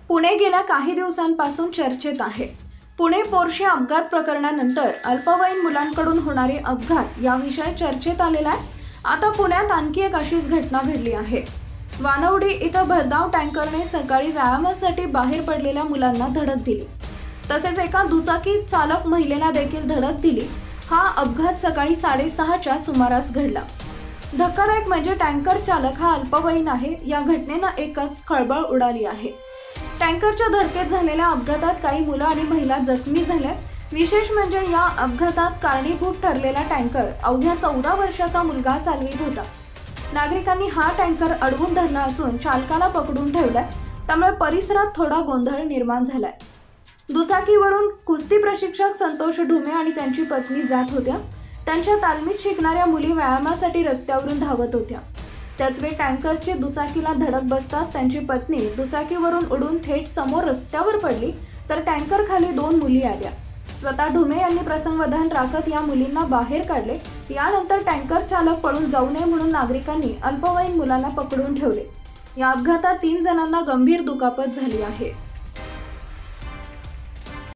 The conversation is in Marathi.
पुणे गेल्या काही दिवसांपासून चर्चेत आहे। पुणे पोर्शे अपघात प्रकरणानंतर अल्पवयीन मुलांकडून होणारे अपघात याविषयी चर्चेत आलेला आहे। आता पुण्यात आणखी एक अशीच घटना घडली आहे। वानवडी इथं भरधाव टँकरने सकाळी व्यायामासाठी बाहेर पडलेल्या मुलांना धडक दिली, तसेच एका दुचाकी चालक महिलेला देखील धडक दिली। हा अपघात सकाळी 6:30च्या सुमारास घडला। धक्कादायक म्हणजे टँकर चालक हा अल्पवयीन आहे। या घटनेनं एकच खळबळ उडाली आहे। टँकरच्या धडकेत झालेल्या अपघातात काही मुलं आणि महिला जखमी झाल्या। विशेष म्हणजे या अपघातात कारणीभूत ठरलेला टँकर अवघ्या 14 वर्षाचा मुलगा चालवित होता। नागरिकांनी हा टँकर अडवून धरला असून चालकाला पकडून ठेवलाय, त्यामुळे परिसरात थोडा गोंधळ निर्माण झालाय। दुचाकीवरून कुस्ती प्रशिक्षक संतोष ढुमे आणि त्यांची पत्नी जात होत्या। त्यांच्या तालमीत शिकणाऱ्या मुली व्यायामासाठी रस्त्यावरून धावत होत्या। त्याचवेळी टँकरची दुचाकीला धडक बसताच त्यांची पत्नी दुचाकीवरून उडून थेट समोर रस्त्यावर पडली, तर टँकर खाली 2 मुली आल्या। स्वतः ढुमे यांनी प्रसंगवधान राखत या मुलींना बाहेर काढले। यानंतर टँकर चालक पळून जाऊ नये म्हणून नागरिकांनी अल्पवयीन मुलांना पकडून ठेवले। या अपघातात 3 जणांना गंभीर दुखापत झाली आहे।